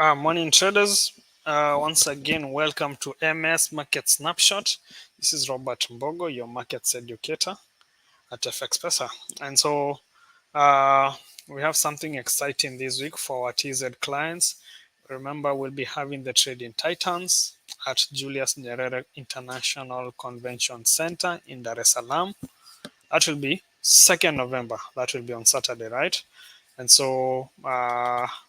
Morning traders, once again welcome to MS Market Snapshot. This is Robert Mbogo, your markets educator at FXPesa. And so we have something exciting this week for our TZ clients. Remember, we'll be having the Trading Titans at Julius Nyerere International Convention Center in Dar es Salaam. That will be 2nd November. That will be on Saturday, right? And so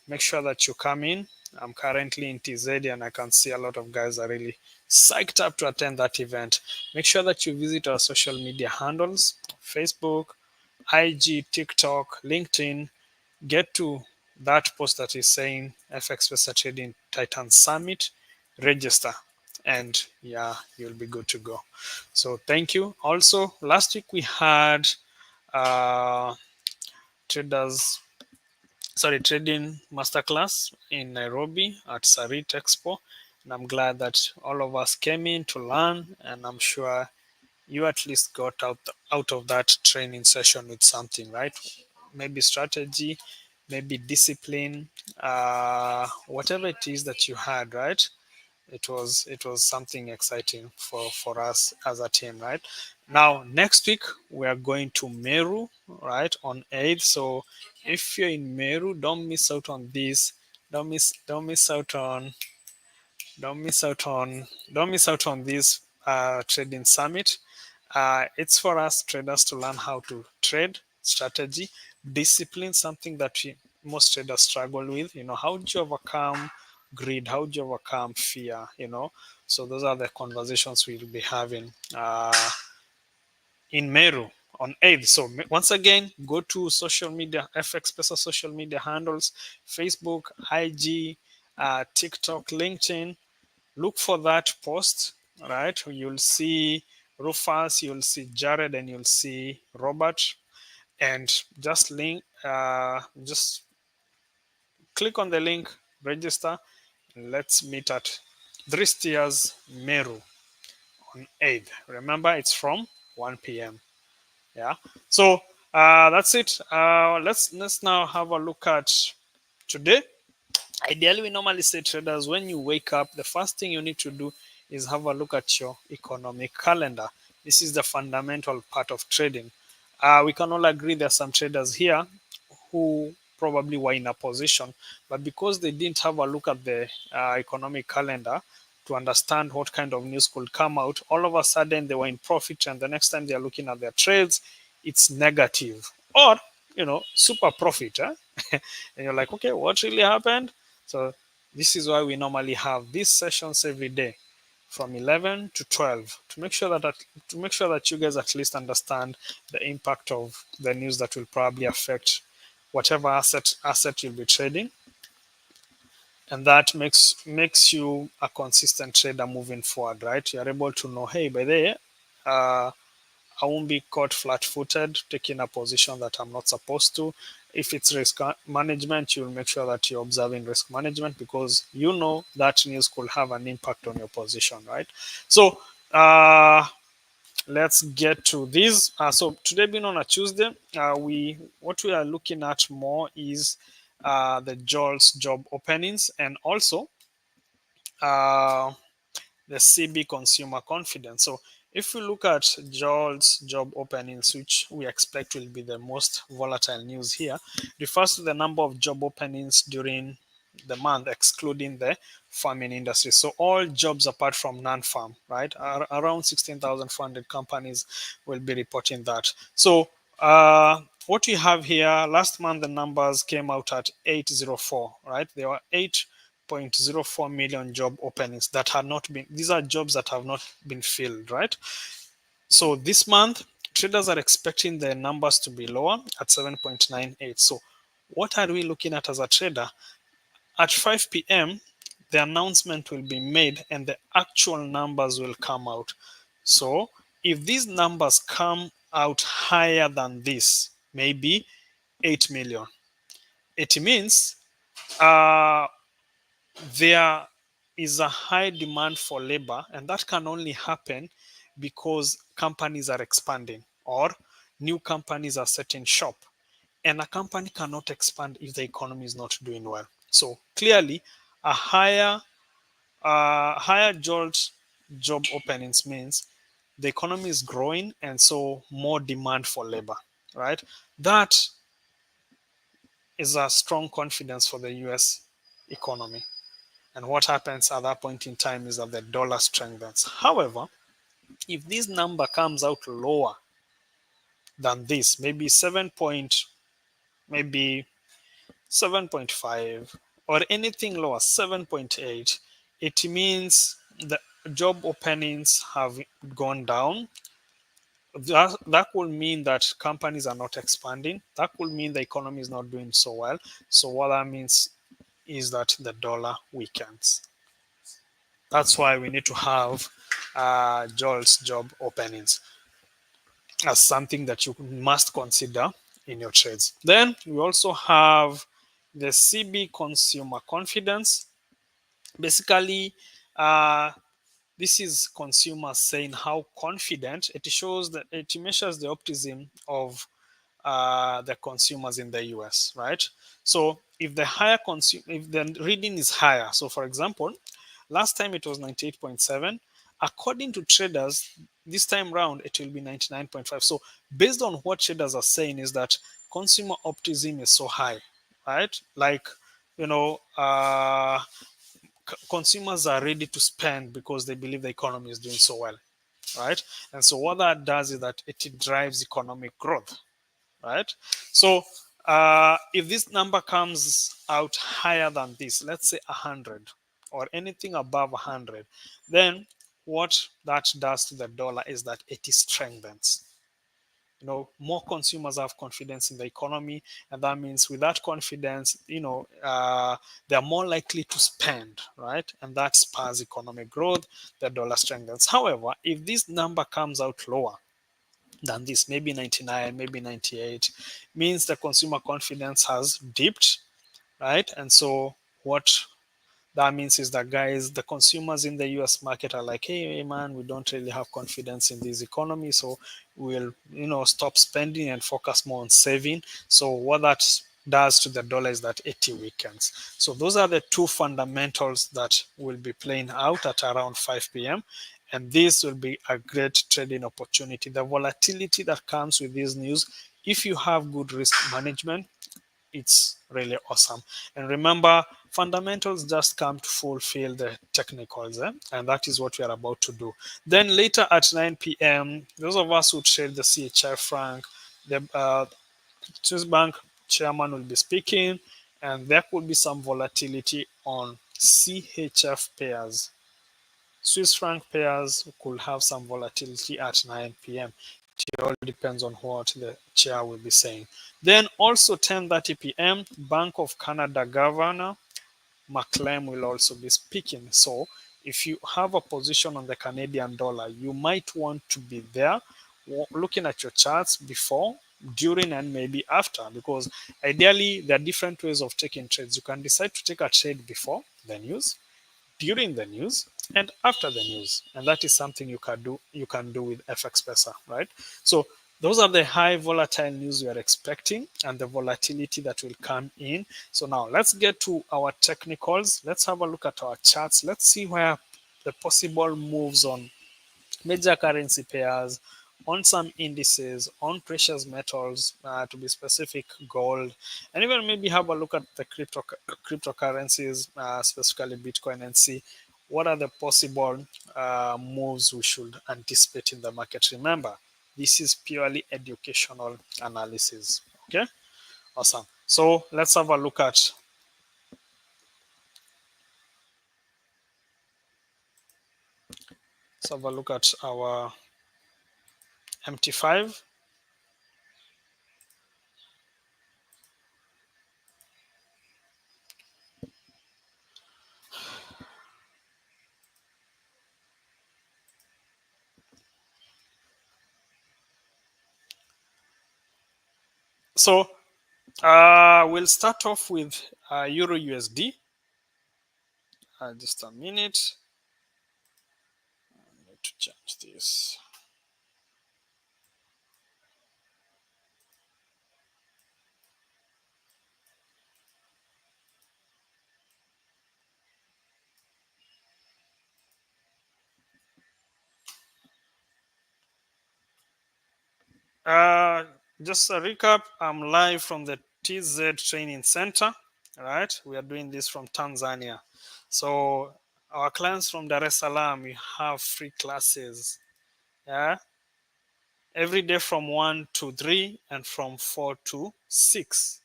make sure that you come in. I'm currently in TZ and I can see a lot of guys are really psyched up to attend that event. Make sure that you visit our social media handles, Facebook, IG, TikTok, LinkedIn. Get to that post that is saying FX Pesa Trading Titan Summit, register, and yeah, you'll be good to go. So thank you. Also, last week we had uh, traders trading masterclass in Nairobi at Sarit Expo, and I'm glad that all of us came in to learn, and I'm sure you at least got out of that training session with something, right? Maybe strategy, maybe discipline, whatever it is that you had, right? It was something exciting for us as a team, right? Now next week we are going to Meru, right, on 8th. So if you're in Meru, don't miss out on this. Don't miss out on this trading summit. It's for us traders to learn how to trade, strategy, discipline, something that most traders struggle with. How do you overcome greed? How do you overcome fear? So those are the conversations we'll be having in Meru on 8th. So once again, go to social media, FX Pesa social media handles, Facebook, IG, TikTok, LinkedIn. Look for that post, right? You'll see Rufus, you'll see Jared, and you'll see Robert. And just click on the link, register, and let's meet at Dristia's Meru on 8th. Remember, it's from 1 p.m. Yeah. So that's it. Let's now have a look at today. Ideally, we normally say traders, when you wake up, the first thing you need to do is have a look at your economic calendar. This is the fundamental part of trading. We can all agree there are some traders here who probably were in a position, but because they didn't have a look at the economic calendar to understand what kind of news could come out, all of a sudden they were in profit, and the next time they are looking at their trades, it's negative or super profit. And you're like, okay, what really happened? So this is why we normally have these sessions every day from 11 to 12 to make sure that you guys at least understand the impact of the news that will probably affect whatever asset you'll be trading, and that makes you a consistent trader moving forward, right? You're able to know, hey, by the way, I won't be caught flat-footed taking a position that I'm not supposed to. If it's risk management, you'll make sure that you're observing risk management because that news could have an impact on your position, right? So let's get to this. So today being on a Tuesday, what we are looking at more is the JOLTS job openings and also the CB consumer confidence. So if we look at JOLTS job openings, which we expect will be the most volatile news here, refers to the number of job openings during the month, excluding the farming industry. So all jobs apart from non-farm, right? Around 16,400 companies will be reporting that. So what we have here, last month the numbers came out at 804, right? There were 8.04 million job openings that had not been, these are jobs that have not been filled, right? So this month, traders are expecting the numbers to be lower at 7.98. So what are we looking at as a trader? At 5 p.m., the announcement will be made and the actual numbers will come out. So if these numbers come out higher than this, maybe 8 million, it means there is a high demand for labor, and that can only happen because companies are expanding or new companies are setting shop. And a company cannot expand if the economy is not doing well. So clearly, A higher jolt job openings means the economy is growing and so more demand for labor, right? That is a strong confidence for the US economy. And what happens at that point in time is that the dollar strengthens. However, if this number comes out lower than this, maybe maybe 7.5 or anything lower, 7.8, it means the job openings have gone down. That will mean that companies are not expanding. That will mean the economy is not doing so well. So what that means is that the dollar weakens. That's why we need to have JOLTS job openings as something that you must consider in your trades. Then we also have the CB consumer confidence. Basically, this is consumers saying how confident. It shows that it measures the optimism of the consumers in the US, right? So if if the reading is higher, so for example, last time it was 98.7. According to traders, this time round it will be 99.5. So based on what traders are saying is that consumer optimism is so high, right? Like, you know, consumers are ready to spend because they believe the economy is doing so well, right? And so what that does is that it drives economic growth, right? So if this number comes out higher than this, let's say 100 or anything above 100, then what that does to the dollar is that it strengthens. More consumers have confidence in the economy, and that means with that confidence, they're more likely to spend, right? And that spurs economic growth. The dollar strengthens. However, if this number comes out lower than this, maybe 99, maybe 98, means the consumer confidence has dipped, right? And so what that means is that, guys, the consumers in the US market are like, hey man, we don't really have confidence in this economy, so we'll stop spending and focus more on saving. So what that does to the dollar is that it weakens. So those are the two fundamentals that will be playing out at around 5 p.m. And this will be a great trading opportunity. The volatility that comes with this news, if you have good risk management, it's really awesome. And remember, fundamentals just come to fulfill the technicals, and that is what we are about to do. Then later at 9 p.m., those of us who trade the CHF franc, the Swiss Bank chairman will be speaking, and there could be some volatility on CHF pairs. Swiss franc pairs could have some volatility at 9 p.m. It all depends on what the chair will be saying. Then also 10:30 p.m., Bank of Canada Governor McClem will also be speaking. So if you have a position on the Canadian dollar, you might want to be there looking at your charts before, during, and maybe after, because ideally there are different ways of taking trades. You can decide to take a trade before the news, during the news, and after the news, and that is something you can do with FX Pesa, right? So those are the high volatile news we are expecting and the volatility that will come in. So now let's get to our technicals. Let's have a look at our charts. Let's see where the possible moves on major currency pairs, on some indices, on precious metals, to be specific, gold, and even maybe have a look at the cryptocurrencies, specifically Bitcoin, and see what are the possible moves we should anticipate in the market. Remember, this is purely educational analysis. Okay, awesome. So let's have a look at our MT5. So we'll start off with Euro USD. Just a minute. I need to change this. Uh, just a recap, I'm live from the TZ Training Center, right? We are doing this from Tanzania. So our clients from Dar es Salaam, we have free classes, yeah? Every day from 1 to 3 and from 4 to 6.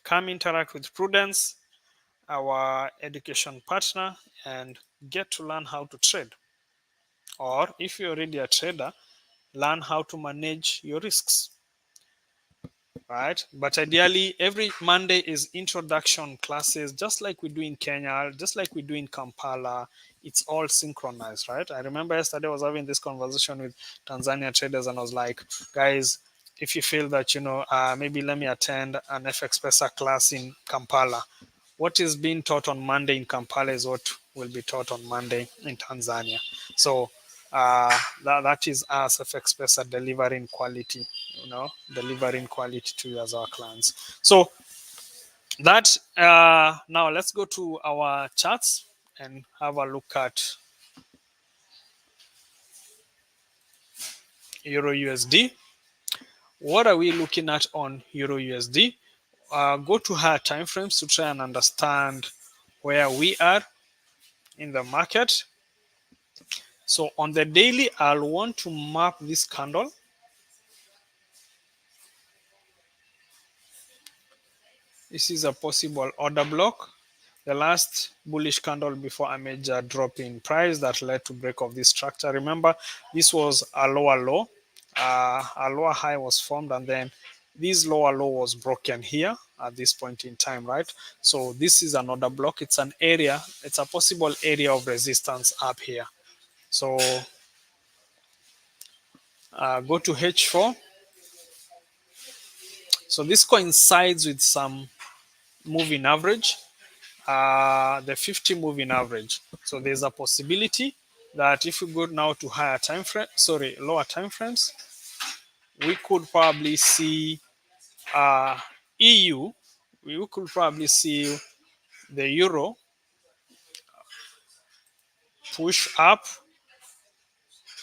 Come interact with Prudence, our education partner, and get to learn how to trade. Or if you're already a trader, learn how to manage your risks, right? But ideally, every Monday is introduction classes, just like we do in Kenya, just like we do in Kampala. It's all synchronized, right? I remember yesterday I was having this conversation with Tanzania traders, and I was like, guys, if you feel that, maybe let me attend an FX Pesa class in Kampala. What is being taught on Monday in Kampala is what will be taught on Monday in Tanzania. So that is us, FX Pesa, delivering quality, delivering quality to you as our clients. So that now let's go to our charts and have a look at Euro USD. What are we looking at on Euro USD? Go to higher time frames to try and understand where we are in the market. So on the daily, I'll want to map this candle. This is a possible order block. The last bullish candle before a major drop in price that led to break of this structure. Remember, this was a lower low. A lower high was formed, and then this lower low was broken here at this point in time, right? So this is an order block. It's an area. It's a possible area of resistance up here. So go to H4. So this coincides with some moving average, the 50 moving average. So there's a possibility that if we go now to lower time frames, we could probably see EU, we could probably see the euro push up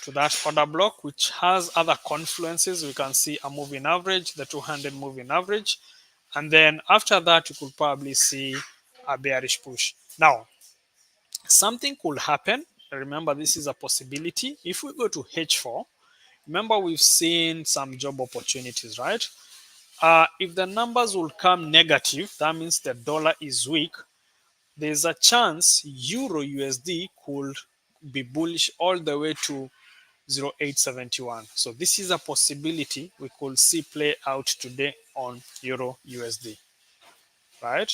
to that order block, which has other confluences. We can see a moving average, the 200 moving average, and then after that, you could probably see a bearish push. Now, something could happen. Remember, this is a possibility. If we go to H4, remember we've seen some job opportunities, right? If the numbers will come negative, that means the dollar is weak. There's a chance Euro USD could be bullish all the way to 0.871. So this is a possibility we could see play out today on Euro USD, right?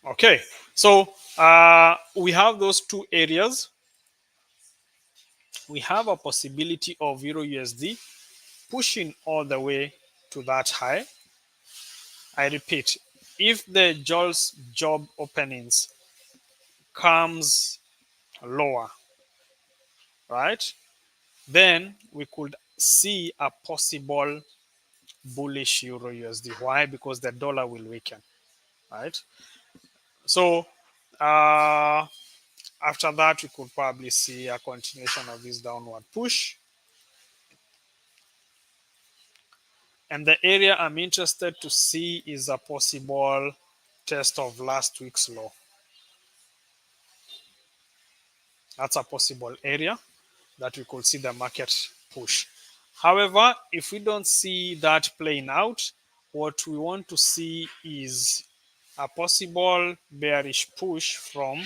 Okay, so we have those two areas. We have a possibility of Euro USD pushing all the way to that high. I repeat, if the JOLTS job openings comes lower, right, then we could see a possible bullish Euro USD. Why? Because the dollar will weaken, right? So after that, we could probably see a continuation of this downward push. And the area I'm interested to see is a possible test of last week's low. That's a possible area that we could see the market push. However, if we don't see that playing out, what we want to see is a possible bearish push from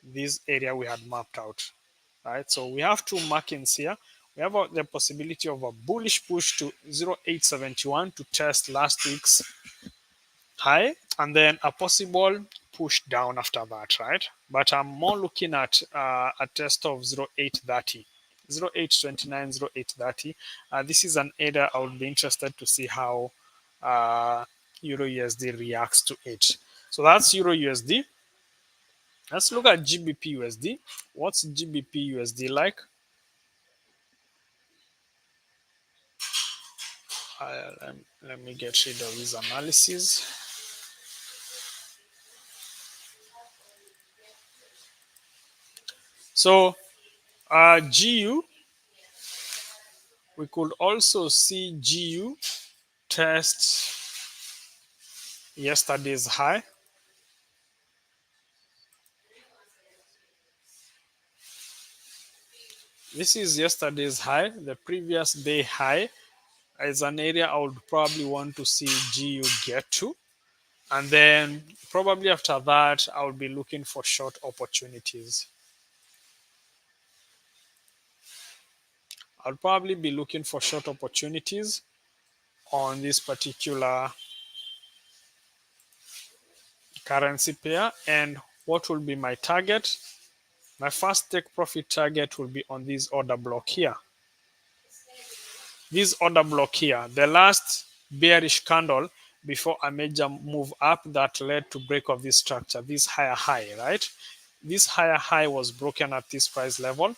this area we had mapped out, right? So we have two markings here. We have the possibility of a bullish push to 0.871 to test last week's high, and then a possible push down after that, right? But I'm more looking at a test of 0.830. 0.829, 0.830. This is an area I would be interested to see how Euro USD reacts to it. So that's Euro USD. Let's look at GBP USD. What's GBP USD like? Let me get rid of this analysis. So GU, we could also see GU test yesterday's high. This is yesterday's high. The previous day high is an area I would probably want to see GU get to. And then probably after that, I would be looking for short opportunities. I'll probably be looking for short opportunities on this particular currency pair. And what will be my target? My first take profit target will be on this order block here. This order block here, the last bearish candle before a major move up that led to break of this structure, this higher high, right? This higher high was broken at this price level. It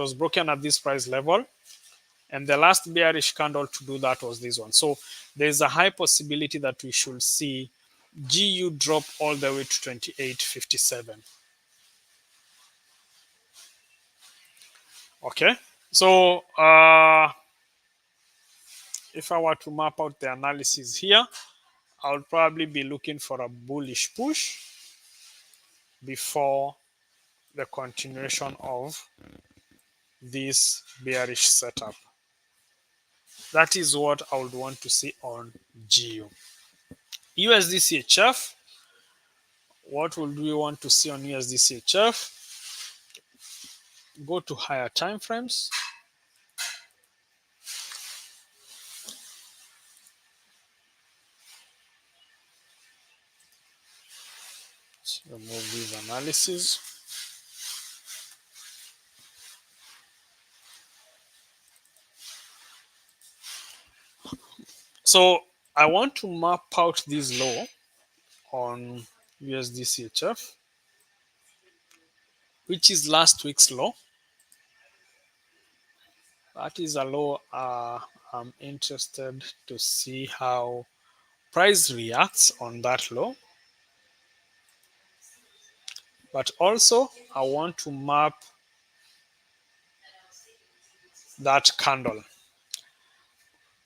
was broken at this price level. And the last bearish candle to do that was this one. So there's a high possibility that we should see GU drop all the way to 28.57. Okay. So if I were to map out the analysis here, I would probably be looking for a bullish push before the continuation of this bearish setup. That is what I would want to see on GU. USD CHF, what would we want to see on USD CHF? Go to higher time frames. Let's remove these analyses. So I want to map out this low on USD CHF, which is last week's low. That is a low I'm interested to see how price reacts on that low. But also I want to map that candle.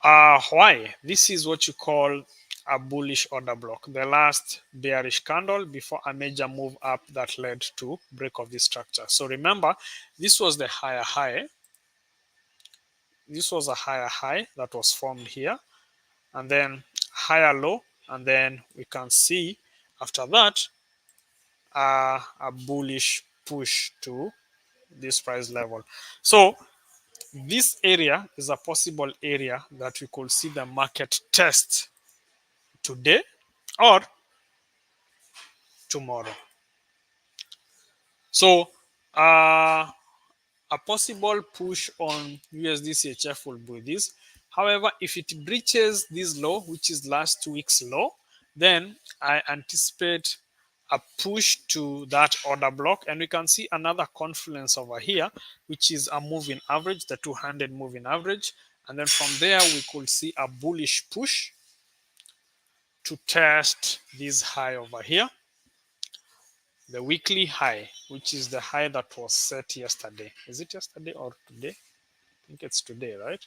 Why? This is what you call a bullish order block, the last bearish candle before a major move up that led to break of this structure. So remember, this was the higher high. This was a higher high that was formed here, and then higher low, and then we can see after that a bullish push to this price level. So this area is a possible area that we could see the market test today or tomorrow. So a possible push on USD CHF will be this. However, if it breaches this low, which is last week's low, then I anticipate a push to that order block, and we can see another confluence over here, which is a moving average, the 200 moving average, and then from there we could see a bullish push to test this high over here, the weekly high, which is the high that was set yesterday. Is it yesterday or today? I think it's today, right?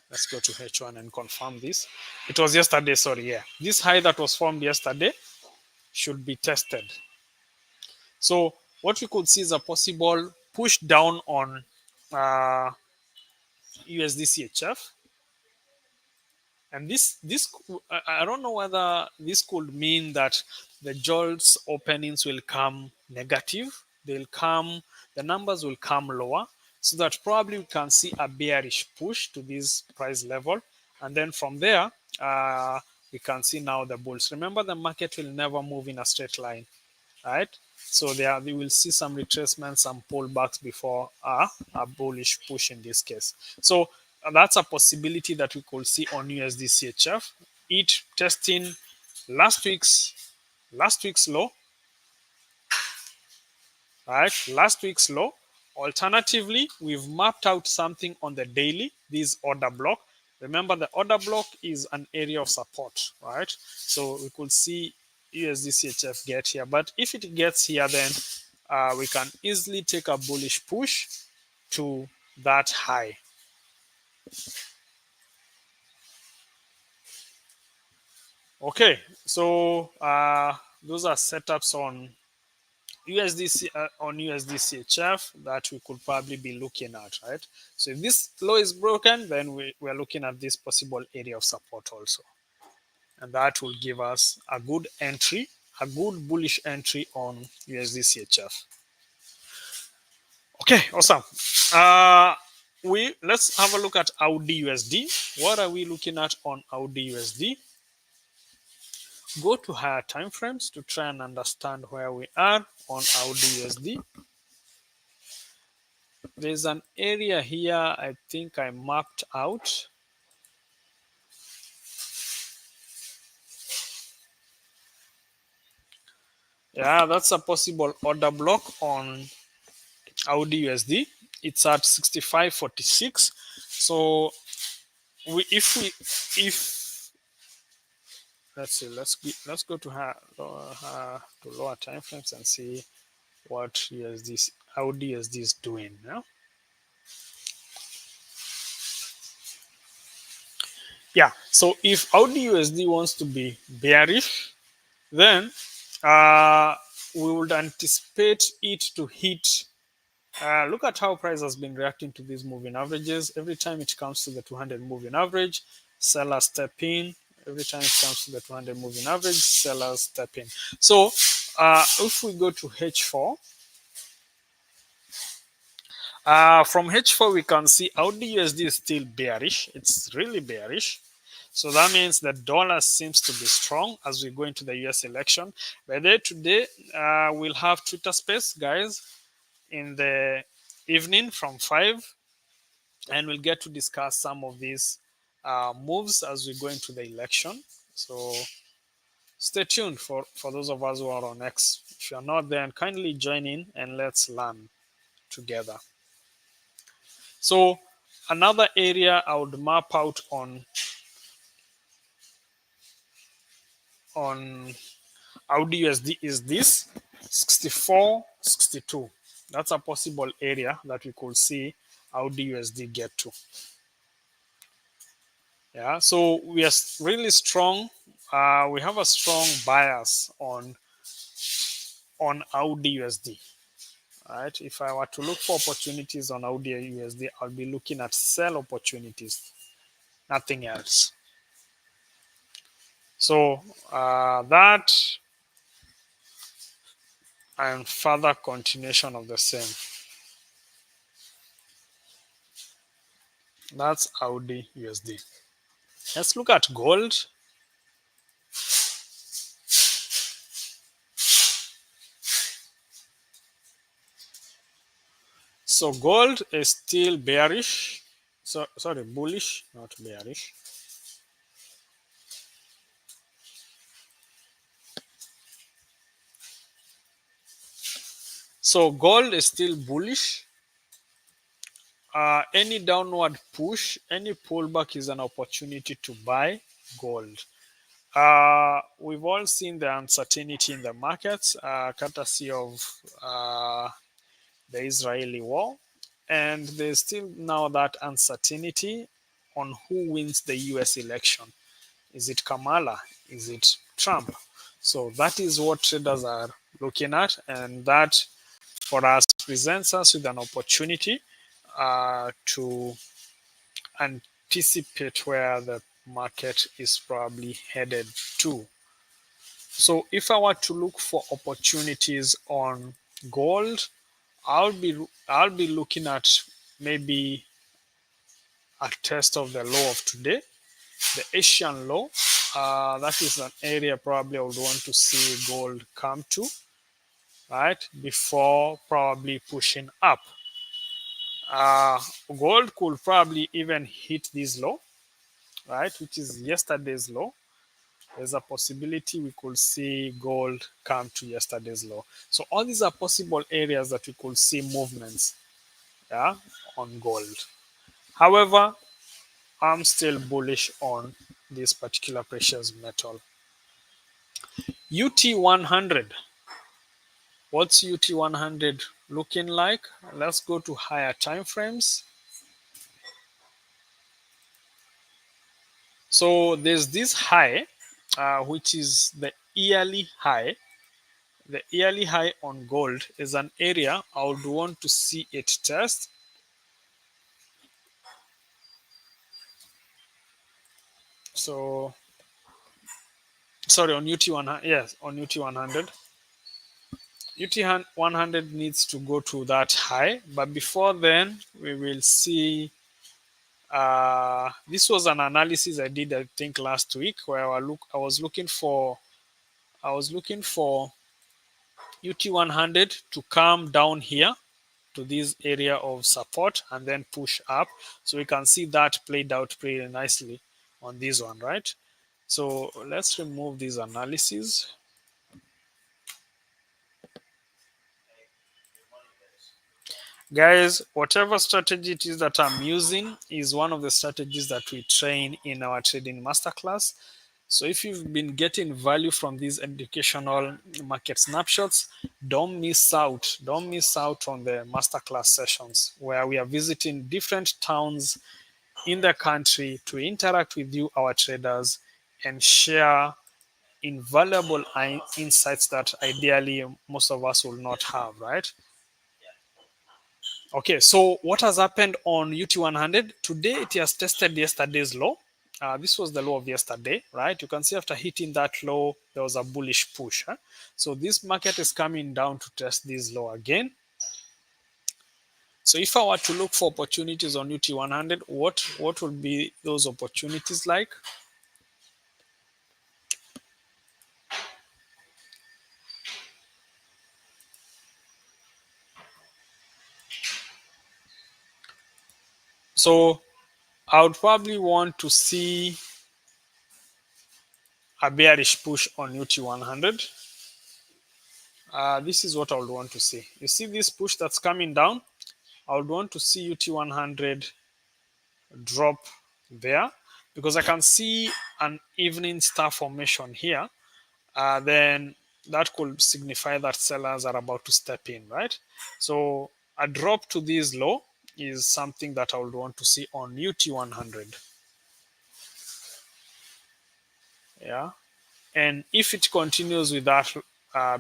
Let's go to H1 and confirm this. It was yesterday, sorry, yeah. This high that was formed yesterday should be tested. So what we could see is a possible push down on USD CHF. And this I don't know whether this could mean that the JOLTS openings will come negative. They'll come, the numbers will come lower, so that probably we can see a bearish push to this price level, and then from there we can see now the bulls. Remember, the market will never move in a straight line, right? So we will see some retracements, some pullbacks before a bullish push in this case. So that's a possibility that we could see on USD CHF. It testing last week's low, right? Last week's low. Alternatively, we've mapped out something on the daily, this order block. Remember, the order block is an area of support, right? So we could see USD CHF get here, but if it gets here, then we can easily take a bullish push to that high. Okay, so those are setups on on USD CHF that we could probably be looking at, right? So if this low is broken, then we're looking at this possible area of support also. And that will give us a good entry, a good bullish entry on USD CHF. Okay, awesome. Let's have a look at AUD USD. What are we looking at on AUD USD? Go to higher time frames to try and understand where we are on AUD USD. There's an area here I think I mapped out. Yeah, that's a possible order block on AUD USD. It's at 65.46. So if let's see, let's go to lower time frames and see what USD AUD USD is doing now. Yeah, so if AUD USD wants to be bearish, then we would anticipate it to hit. Look at how price has been reacting to these moving averages. Every time it comes to the 200 moving average, sellers step in. Every time it comes to the 200 moving average, sellers step in. So if we go to H4, from H4 we can see AUD USD is still bearish. It's really bearish. So that means the dollar seems to be strong as we go into the US election. By the today, we'll have Twitter Space, guys, in the evening from 5, and we'll get to discuss some of these moves as we go into the election. So stay tuned for those of us who are on X. If you're not there, kindly join in and let's learn together. So another area I would map out on AUD USD is this 64.62. That's a possible area that we could see AUD USD get to. Yeah, so we are really strong. We have a strong bias on AUD USD. Right? If I were to look for opportunities on AUD USD, I'll be looking at sell opportunities, nothing else. So that and further continuation of the same. That's AUD USD. Let's look at gold. So gold is still bearish. So sorry, bullish, not bearish. So gold is still bullish. Any downward push, any pullback is an opportunity to buy gold. We've all seen the uncertainty in the markets, courtesy of the Israeli war. And there's still now that uncertainty on who wins the US election. Is it Kamala? Is it Trump? So that is what traders are looking at, and that for us presents us with an opportunity to anticipate where the market is probably headed to. So if I were to look for opportunities on gold, I'll be looking at maybe a test of the low of today, the Asian low. That is an area probably I would want to see gold come to, right, before probably pushing up. Gold could probably even hit this low, right, which is yesterday's low. There's a possibility we could see gold come to yesterday's low. So all these are possible areas that we could see movements, yeah, on gold. However, I'm still bullish on this particular precious metal. UT 100. What's UT 100 looking like? Let's go to higher time frames. So there's this high, which is the yearly high. The yearly high on gold is an area I would want to see it test. So, sorry, on UT 100, yes, on UT 100. UT 100 needs to go to that high, but before then, we will see. This was an analysis I did, I think, last week, where I was looking for UT 100 to come down here to this area of support and then push up. So we can see that played out pretty nicely on this one, right? So let's remove this analysis. Guys, whatever strategy it is that I'm using is one of the strategies that we train in our trading masterclass. So if you've been getting value from these educational market snapshots, don't miss out. Don't miss out on the masterclass sessions where we are visiting different towns in the country to interact with you, our traders, and share invaluable insights that ideally most of us will not have, right? Okay, so what has happened on UT100? Today it has tested yesterday's low. This was the low of yesterday, right? You can see after hitting that low, there was a bullish push. Huh? So this market is coming down to test this low again. So if I were to look for opportunities on UT100, what would be those opportunities like? So I would probably want to see a bearish push on UT100. This is what I would want to see. You see this push that's coming down? I would want to see UT100 drop there because I can see an evening star formation here. Then that could signify that sellers are about to step in, right? So a drop to this low is something that I would want to see on UT100. Yeah. And if it continues with that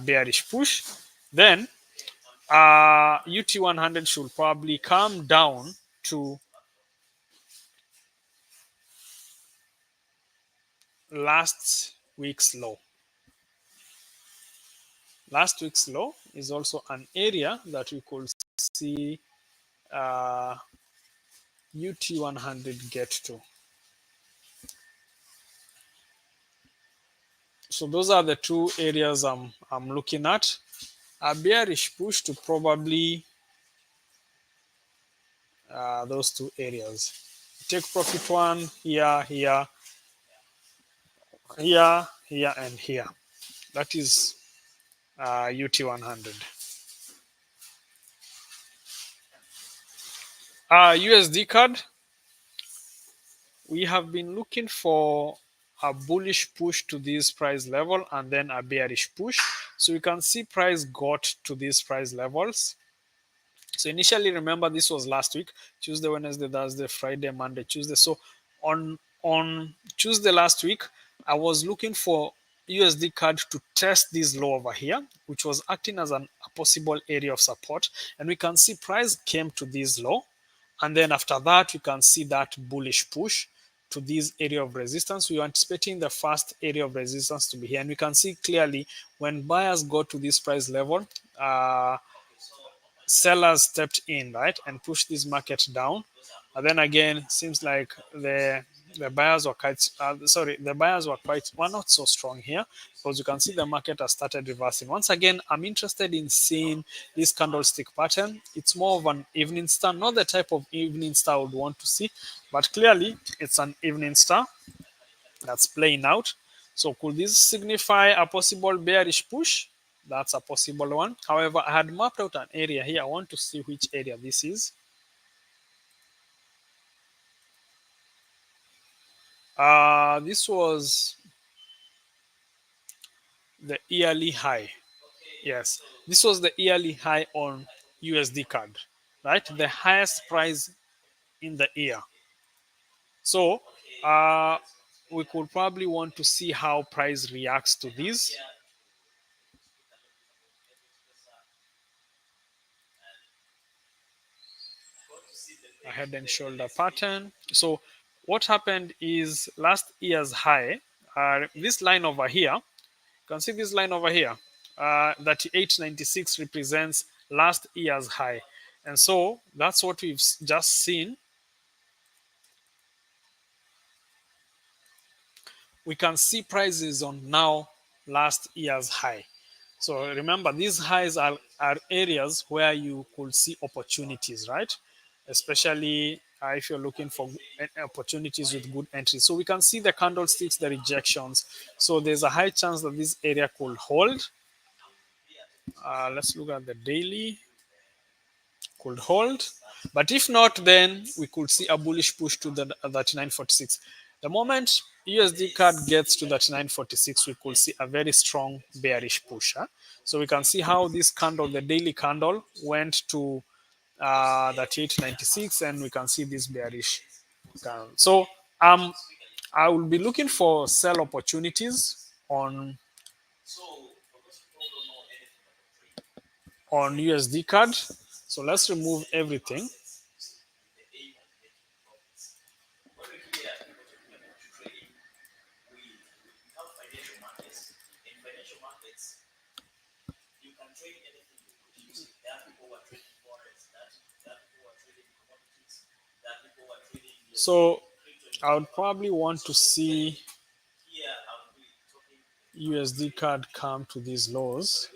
bearish push, then UT100 should probably come down to last week's low. Last week's low is also an area that we could see UT100 get to. So those are the two areas I'm looking at. A bearish push to probably those two areas. Take profit one here, here, here, here, and here. That is UT100. USD CAD, we have been looking for a bullish push to this price level and then a bearish push. So you can see price got to these price levels. So initially, remember this was last week: Tuesday, Wednesday, Thursday, Friday, Monday, Tuesday. So on Tuesday last week, I was looking for USD CAD to test this low over here, which was acting as a possible area of support. And we can see price came to this low. And then after that, you can see that bullish push to this area of resistance. We are anticipating the first area of resistance to be here. And we can see clearly when buyers go to this price level, sellers stepped in, right, and pushed this market down. And then again, seems like the buyers were quite the buyers were not so strong here because you can see the market has started reversing. Once again, I'm interested in seeing this candlestick pattern. It's more of an evening star, not the type of evening star I would want to see, but clearly it's an evening star that's playing out. So could this signify a possible bearish push? That's a possible one. However, I had mapped out an area here. I want to see which area this is. This was the yearly high. Yes, this was the yearly high on USD CAD, right? The highest price in the year. So we could probably want to see how price reacts to this. A head and shoulder pattern. So what happened is last year's high, this line over here, you can see this line over here, 38.96 represents last year's high. And so that's what we've just seen. We can see prices on now last year's high. So remember, these highs are areas where you could see opportunities, right? Especially if you're looking for opportunities with good entry. So we can see the candlesticks, the rejections. So there's a high chance that this area could hold. Let's look at the daily. Could hold. But if not, then we could see a bullish push to the 39.46. The moment USD CAD gets to 39.46, we could see a very strong bearish push. Huh? So we can see how this candle, the daily candle, went to 38.96, and we can see this bearish candle. So I will be looking for sell opportunities on USD CAD. So let's remove everything. So I would probably want to see USD CAD come to these lows.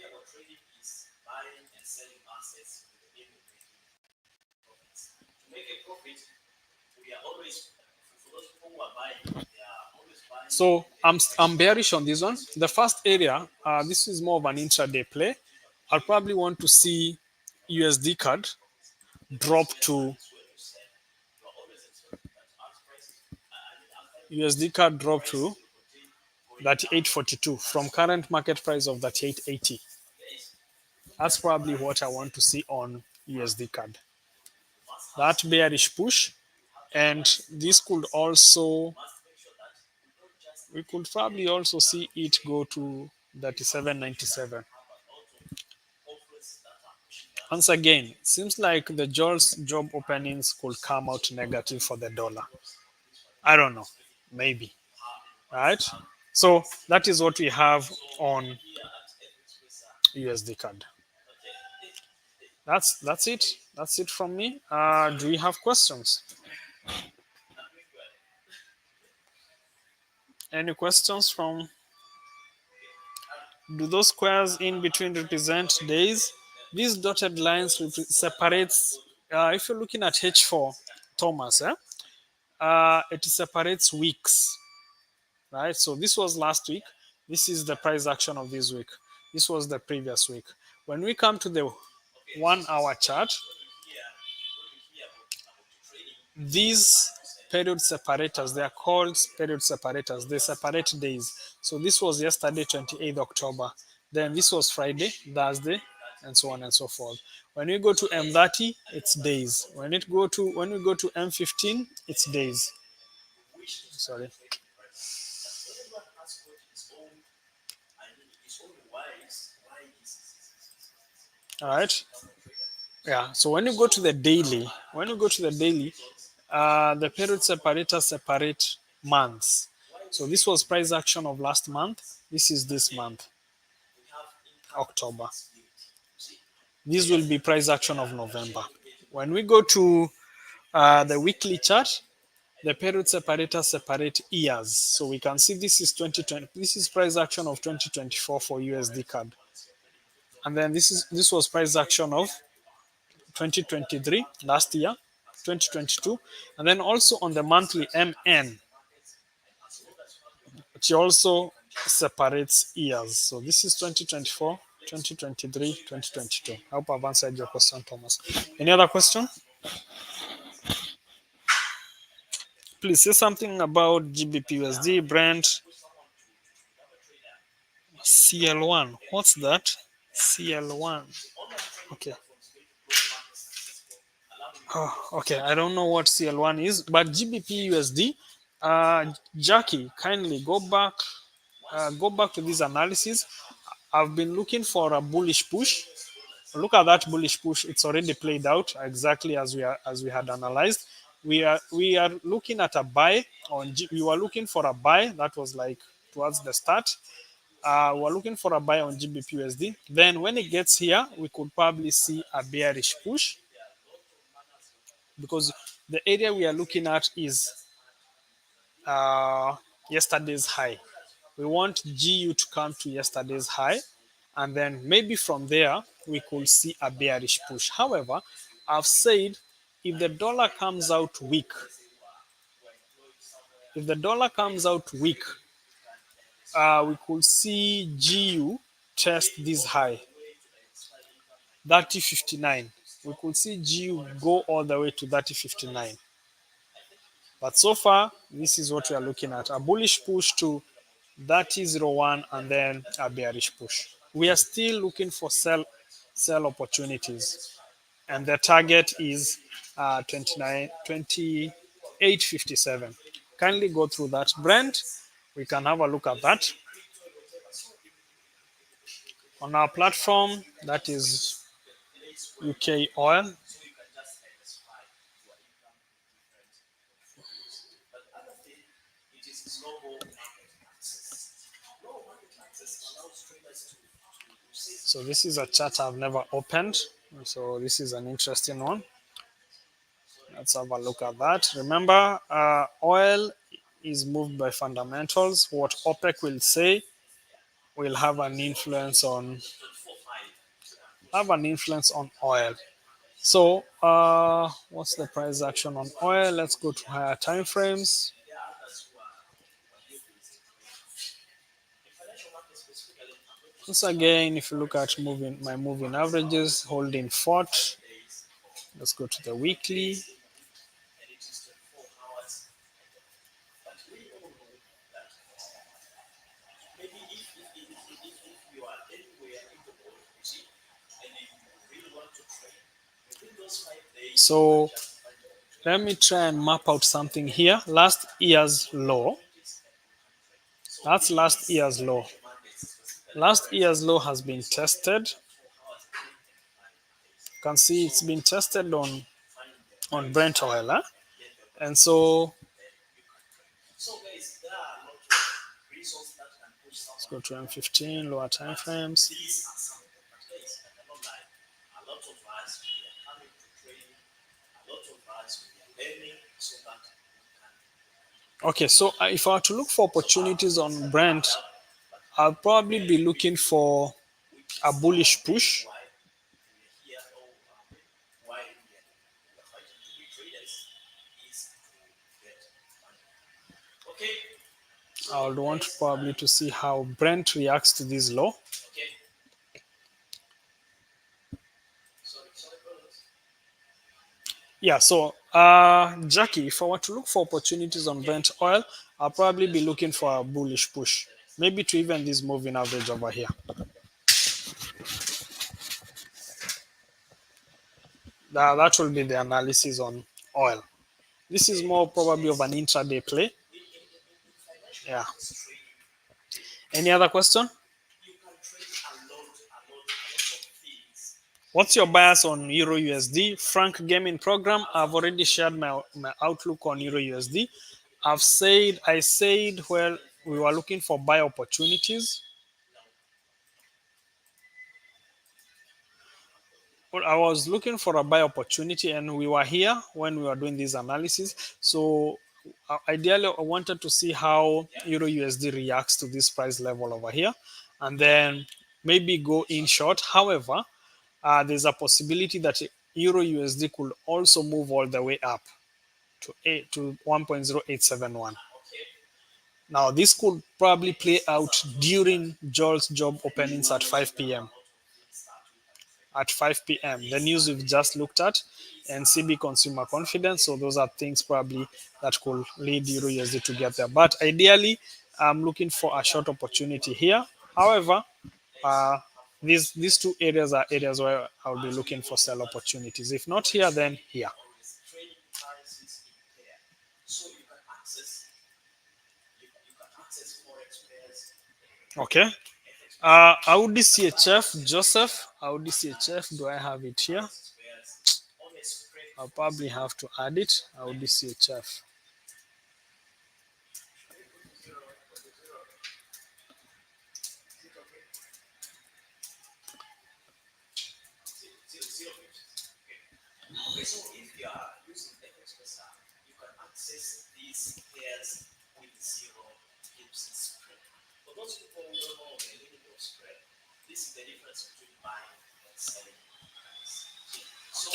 So I'm bearish on this one. The first area, this is more of an intraday play. I'll probably want to see USD CAD drop to USD CAD drop to 38.42 from current market price of 38.80. That's probably what I want to see on USD CAD. That bearish push, and this could also, we could probably also see it go to 37.97. Once again, seems like the JOLTS job openings could come out negative for the dollar. I don't know, maybe, right? So that is what we have on USD CAD. That's it. That's it from me. Do we have questions? Any questions from? Do those squares in between represent days? These dotted lines separates. If you're looking at H4, Thomas, it separates weeks, right? So this was last week. This is the price action of this week. This was the previous week. When we come to the 1 hour chart, these period separators, they are called period separators. They separate days. So this was yesterday, 28th October. Then this was Friday, Thursday, and so on and so forth. When we go to M30, it's days. When we go to M15, it's days. Sorry. All right. Yeah. So when you go to the daily, the period separators separate months. So this was price action of last month. This is this month, October. This will be price action of November. When we go to the weekly chart, the period separators separate years. So we can see this is 2020. This is price action of 2024 for USD CAD, and then this was price action of 2023 last year, 2022, and then also on the monthly MN, which also separates years. So this is 2024, 2023, 2022. I hope I've answered your question, Thomas. Any other question? Please say something about GBP USD, Brent, CL1. What's that? CL1. Okay. Oh, okay. I don't know what CL1 is, but GBP USD. Jackie, kindly go back to this analysis. I've been looking for a bullish push. Look at that bullish push. It's already played out exactly as we had analyzed. We are looking at a buy we were looking for a buy that was like towards the start. We're looking for a buy on GBP USD. Then when it gets here, we could probably see a bearish push because the area we are looking at is yesterday's high. We want GU to come to yesterday's high, and then maybe from there we could see a bearish push. However, I've said if the dollar comes out weak, if the dollar comes out weak, we could see GU test this high 30.59. We could see GU go all the way to 30.59. But so far, this is what we are looking at: a bullish push to 30.01 and then a bearish push. We are still looking for sell opportunities, and the target is 28.57. Kindly go through that. Brent, we can have a look at that on our platform. That is UK oil. So this is a chart I've never opened. So this is an interesting one. Let's have a look at that. Remember, oil is moved by fundamentals. What OPEC will say will have an influence on oil. So, what's the price action on oil? Let's go to higher time frames. Once again, if you look at my moving averages, holding fort. Let's go to the weekly. So let me try and map out something here. Last year's low. That's last year's low. Last year's low has been tested. You can see it's been tested on Brent oil, huh? And so let's go to M15, lower time frames. Okay, so if I were to look for opportunities on Brent, I'll probably be looking for a bullish push. I would want probably to see how Brent reacts to this low. Yeah, so Jackie, if I were to look for opportunities on Brent oil, I'll probably be looking for a bullish push, maybe to even this moving average over here. That will be the analysis on oil. This is more probably of an intraday play. Yeah. Any other question? What's your bias on Euro USD? Frank Gaming Program. I've already shared my outlook on Euro USD. I said, well, we were looking for buy opportunities. Well, I was looking for a buy opportunity, and we were here when we were doing this analysis. So ideally, I wanted to see how Euro USD reacts to this price level over here, and then maybe go in short. However, there's a possibility that Euro USD could also move all the way up to 1.0871. Now, this could probably play out during JOLTS job openings at 5 p.m. At 5 p.m. The news we've just looked at, and CB consumer confidence. So those are things probably that could lead Euro USD to get there. But ideally, I'm looking for a short opportunity here. However, these two areas are areas where I'll be looking for sell opportunities. If not here, then here. Okay. AUD CHF, Joseph, AUD CHF, do I have it here? I'll probably have to add it, AUD CHF.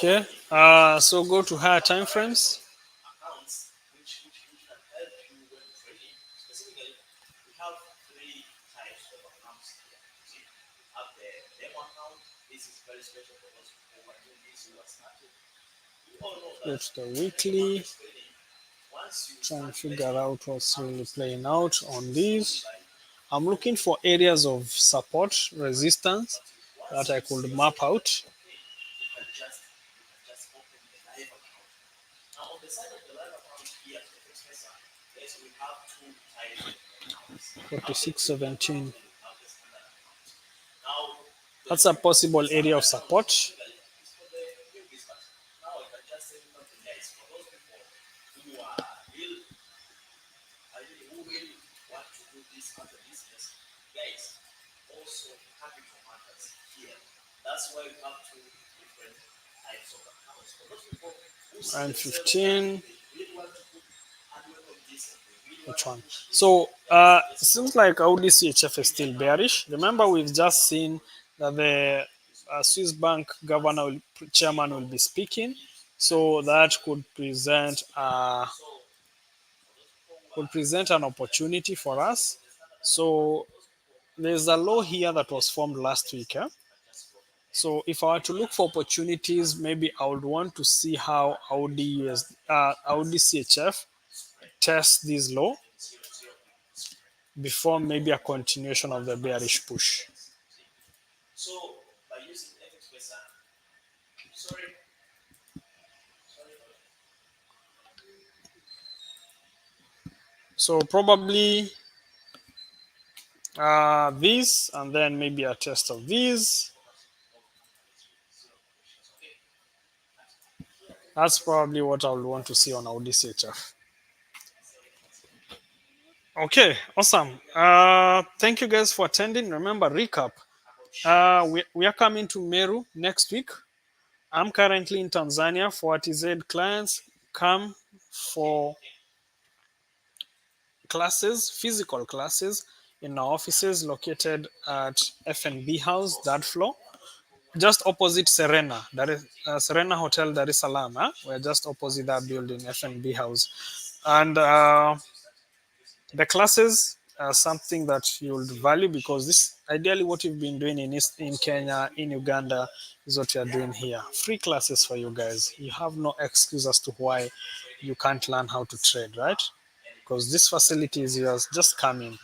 Okay, so go to higher time frames. Go to the weekly. Try and figure out what's really playing out on these. I'm looking for areas of support, resistance that I could map out. 46.17. That's a possible area of support. And 15. Which one? So it seems like AUD CHF is still bearish. Remember, we've just seen that the Swiss bank chairman will be speaking, so that could present an opportunity for us. So there's a low here that was formed last week. So if I were to look for opportunities, maybe I would want to see how AUD CHF tests this low before maybe a continuation of the bearish push. So probably these, and then maybe a test of these. That's probably what I would want to see on AUD CHF. Okay, awesome. Thank you guys for attending. Remember, recap. We are coming to Meru next week. I'm currently in Tanzania for TZ clients. Come for classes, physical classes in our offices located at FNB House, third floor, just opposite Serena. That is Serena Hotel, Dar es Salaam. We're just opposite that building, FNB House. And the classes are something that you'll value because this ideally what you've been doing in Kenya, in Uganda is what you're doing here. Free classes for you guys. You have no excuse as to why you can't learn how to trade, right? Because this facility is yours. Just come in.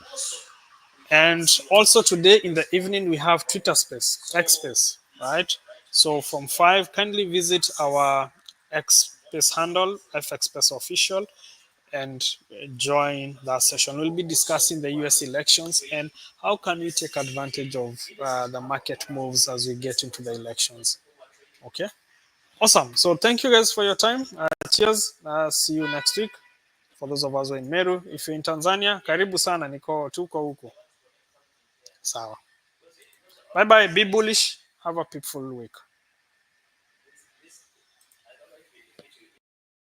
And also today in the evening we have Twitter Space, X Space, right? So from 5, kindly visit our X Space handle, FX Space Official, and join that session. We'll be discussing the US elections and how can we take advantage of the market moves as we get into the elections. Okay, awesome. So thank you guys for your time. Cheers. See you next week. For those of us who are in Meru, if you're in Tanzania, karibu sana, tuko huku. Sawa. Bye bye. Be bullish. Have a peaceful week.